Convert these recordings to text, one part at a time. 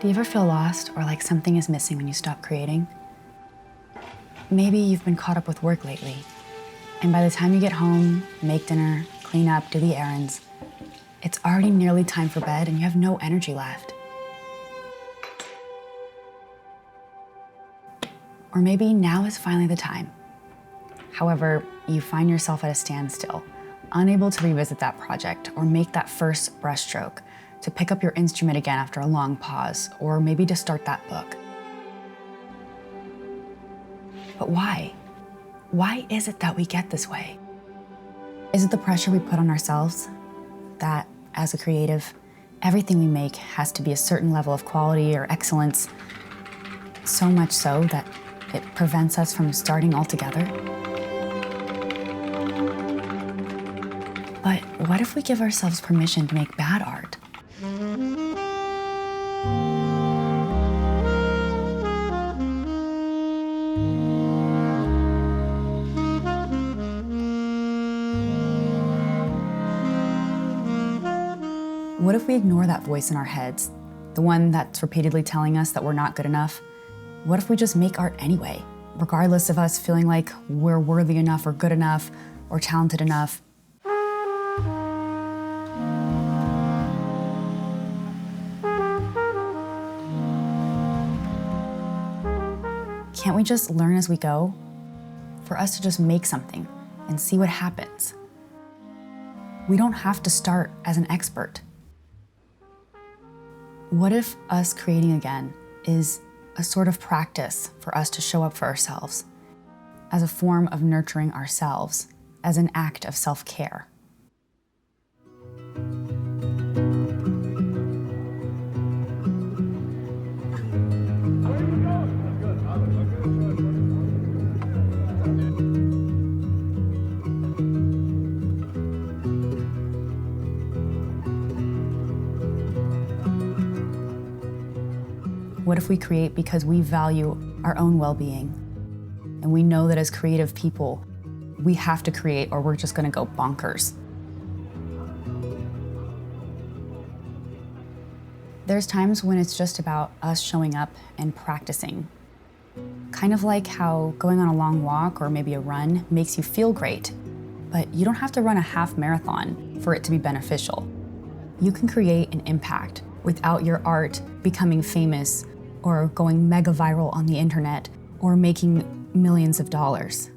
Do you ever feel lost or like something is missing when you stop creating? Maybe you've been caught up with work lately, and by the time you get home, make dinner, clean up, do the errands, it's already nearly time for bed and you have no energy left. Or maybe now is finally the time. However, you find yourself at a standstill, unable to revisit that project or make that first brushstroke, to pick up your instrument again after a long pause, or maybe to start that book. But why? Why is it that we get this way? Is it the pressure we put on ourselves? That, as a creative, everything we make has to be a certain level of quality or excellence, so much so that it prevents us from starting altogether? But what if we give ourselves permission to make bad art? What if we ignore that voice in our heads, the one that's repeatedly telling us that we're not good enough? What if we just make art anyway, regardless of us feeling like we're worthy enough or good enough or talented enough? Can't we just learn as we go? For us to just make something and see what happens. We don't have to start as an expert. What if us creating again is a sort of practice for us to show up for ourselves, as a form of nurturing ourselves, as an act of self-care? What if we create because we value our own well-being? And we know that as creative people, we have to create or we're just gonna go bonkers. There's times when it's just about us showing up and practicing. Kind of like how going on a long walk or maybe a run makes you feel great, but you don't have to run a half marathon for it to be beneficial. You can create an impact without your art becoming famous or going mega viral on the internet or making millions of dollars.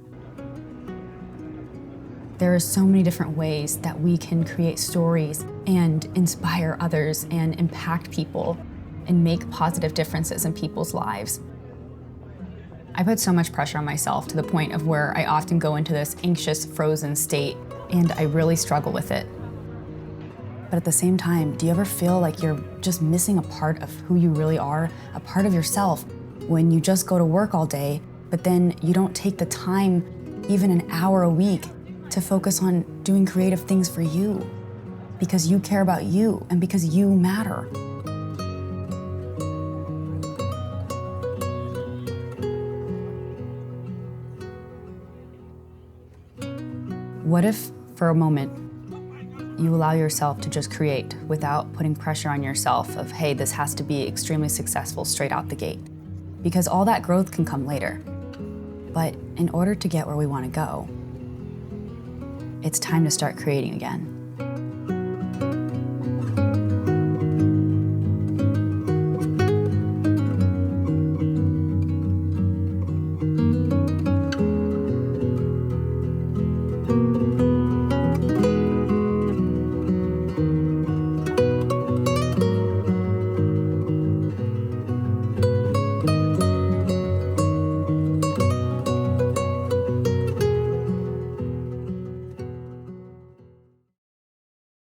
There are so many different ways that we can create stories and inspire others and impact people and make positive differences in people's lives. I put so much pressure on myself to the point of where I often go into this anxious, frozen state, and I really struggle with it. But at the same time, do you ever feel like you're just missing a part of who you really are, a part of yourself, when you just go to work all day, but then you don't take the time, even an hour a week, to focus on doing creative things for you, because you care about you and because you matter? What if, for a moment, you allow yourself to just create without putting pressure on yourself of, hey, this has to be extremely successful straight out the gate? Because all that growth can come later. But in order to get where we want to go, it's time to start creating again.